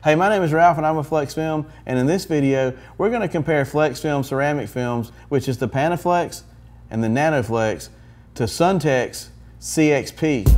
Hey, my name is Ralph and I'm with Flexfilm, and in this video we're going to compare Flexfilm ceramic films, which is the Panaflex and the Nanoflex, to SunTek's CXP.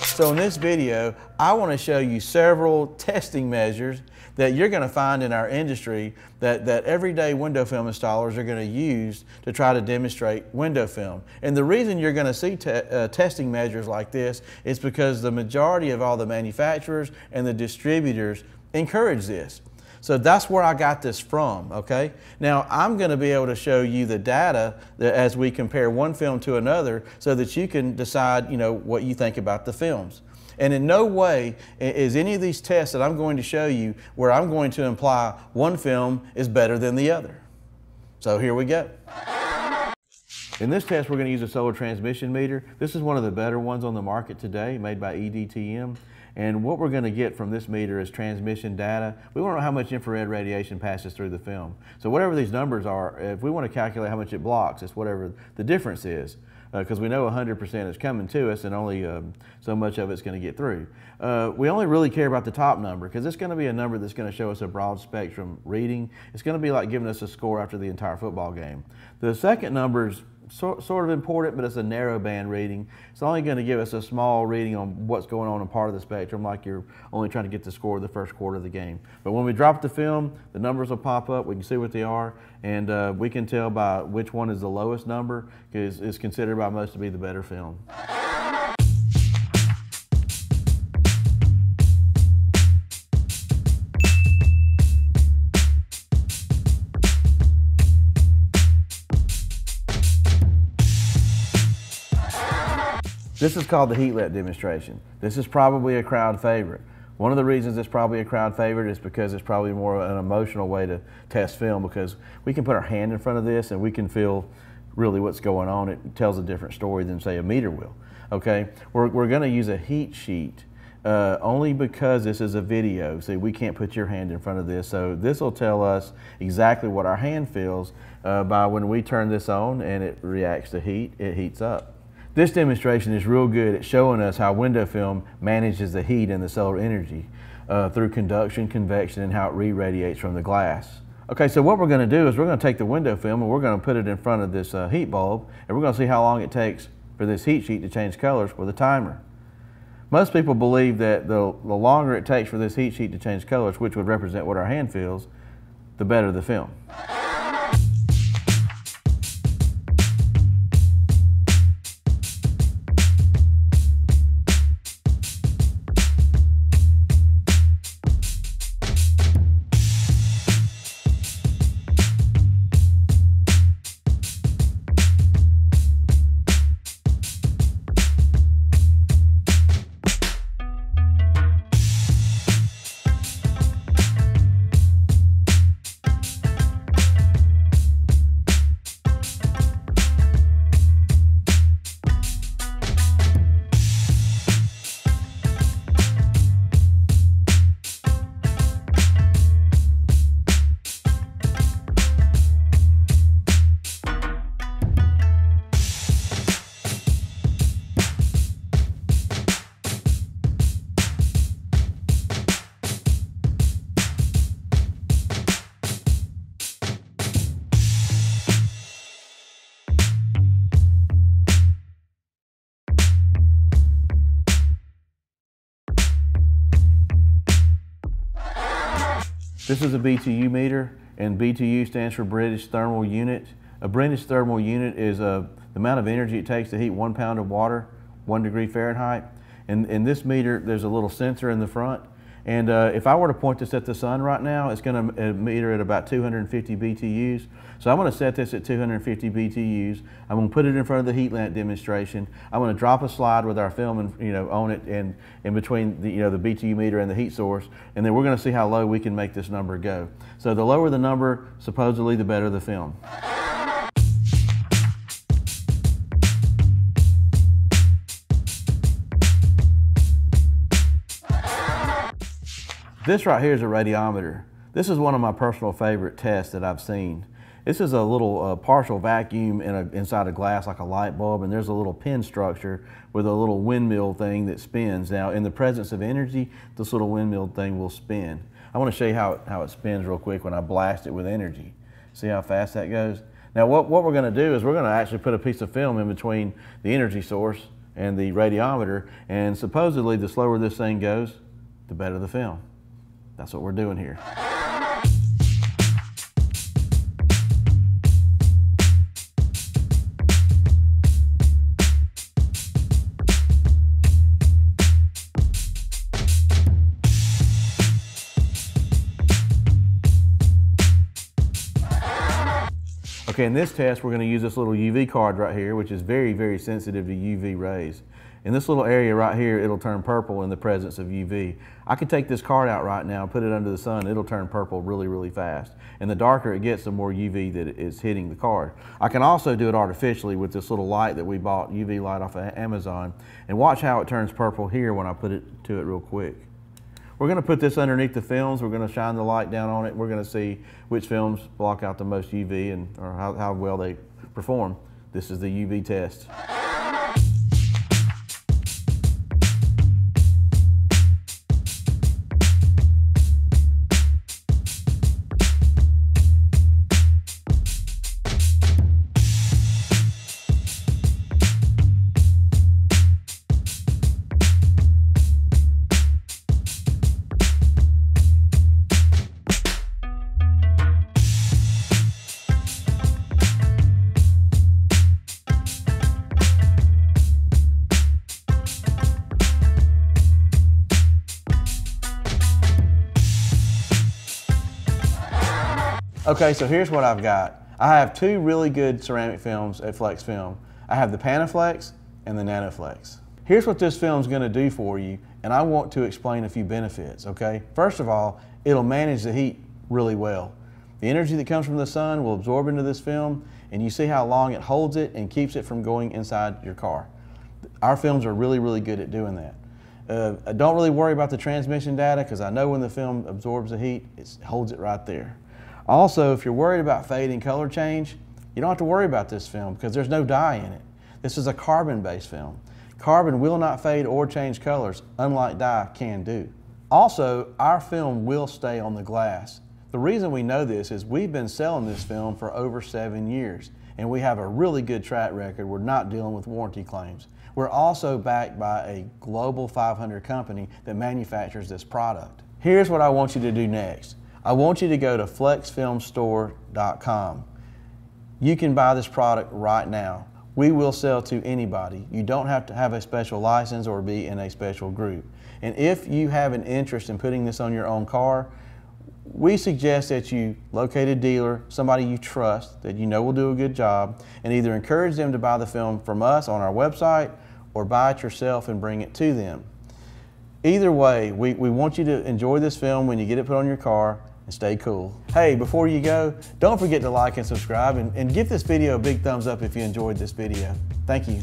So in this video I want to show you several testing measures that you're going to find in our industry that everyday window film installers are going to use to try to demonstrate window film. And the reason you're going to see testing measures like this is because the majority of all the manufacturers and the distributors encourage this. So that's where I got this from, okay? Now I'm going to be able to show you the data as we compare one film to another so that you can decide, what you think about the films. And in no way is any of these tests that I'm going to show you where I'm going to imply one film is better than the other. So here we go. In this test, we're going to use a solar transmission meter. This is one of the better ones on the market today, made by EDTM. And what we're going to get from this meter is transmission data. We want to know how much infrared radiation passes through the film. So whatever these numbers are, if we want to calculate how much it blocks, it's whatever the difference is. Because we know 100% is coming to us and only so much of it's going to get through. We only really care about the top number because it's going to be a number that's going to show us a broad spectrum reading. It's going to be like giving us a score after the entire football game. The second number is sort of important, but it's a narrow band reading. It's only going to give us a small reading on what's going on in part of the spectrum, like you're only trying to get the score of the first quarter of the game. But when we drop the film, the numbers will pop up, we can see what they are, and we can tell by which one is the lowest number, because it's considered by most to be the better film. This is called the heat let demonstration. This is probably a crowd favorite. One of the reasons it's probably a crowd favorite is because it's probably more an emotional way to test film, because we can put our hand in front of this and we can feel really what's going on. It tells a different story than, say, a meter will. Okay, we're going to use a heat sheet only because this is a video. See, we can't put your hand in front of this, so this will tell us exactly what our hand feels by when we turn this on and it reacts to heat, it heats up. This demonstration is real good at showing us how window film manages the heat and the solar energy through conduction, convection, and how it re-radiates from the glass. Okay, so what we're going to do is we're going to take the window film and we're going to put it in front of this heat bulb, and we're going to see how long it takes for this heat sheet to change colors with a timer. Most people believe that the longer it takes for this heat sheet to change colors, which would represent what our hand feels, the better the film. This is a BTU meter, and BTU stands for British Thermal Unit. A British Thermal Unit is the amount of energy it takes to heat 1 pound of water, 1 degree Fahrenheit. And in this meter, there's a little sensor in the front. And if I were to point this at the sun right now, it's going to meter at about 250 BTUs. So I'm going to set this at 250 BTUs. I'm going to put it in front of the heat lamp demonstration. I'm going to drop a slide with our film on it and in between the BTU meter and the heat source, and then we're going to see how low we can make this number go. So the lower the number, supposedly the better the film. This right here is a radiometer. This is one of my personal favorite tests that I've seen. This is a little partial vacuum inside a glass like a light bulb, and there's a little pin structure with a little windmill thing that spins. Now, in the presence of energy, this little windmill thing will spin. I want to show you how it spins real quick when I blast it with energy. See how fast that goes? Now, what we're going to do is we're going to actually put a piece of film in between the energy source and the radiometer, and supposedly the slower this thing goes, the better the film. That's what we're doing here. Okay, in this test, we're going to use this little UV card right here, which is very, very sensitive to UV rays. In this little area right here, it'll turn purple in the presence of UV. I could take this card out right now, put it under the sun, it'll turn purple really, really fast. And the darker it gets, the more UV that is hitting the card. I can also do it artificially with this little light that we bought, UV light off of Amazon, and watch how it turns purple here when I put it to it real quick. We're going to put this underneath the films. We're going to shine the light down on it. We're going to see which films block out the most UV or how well they perform. This is the UV test. Okay, so here's what I've got. I have two really good ceramic films at Flexfilm. I have the Panaflex and the Nanoflex. Here's what this film's gonna do for you, and I want to explain a few benefits, okay? First of all, it'll manage the heat really well. The energy that comes from the sun will absorb into this film, and you see how long it holds it and keeps it from going inside your car. Our films are really, really good at doing that. I don't really worry about the transmission data because I know when the film absorbs the heat, it holds it right there. Also, if you're worried about fade and color change, you don't have to worry about this film because there's no dye in it. This is a carbon-based film. Carbon will not fade or change colors, unlike dye can do. Also, our film will stay on the glass. The reason we know this is we've been selling this film for over 7 years, and we have a really good track record. We're not dealing with warranty claims. We're also backed by a global 500 company that manufactures this product. Here's what I want you to do next. I want you to go to flexfilmstore.com. You can buy this product right now. We will sell to anybody. You don't have to have a special license or be in a special group. And if you have an interest in putting this on your own car, we suggest that you locate a dealer, somebody you trust, that you know will do a good job, and either encourage them to buy the film from us on our website or buy it yourself and bring it to them. Either way, we want you to enjoy this film when you get it put on your car and stay cool. Hey, before you go, don't forget to like and subscribe and give this video a big thumbs up if you enjoyed this video. Thank you.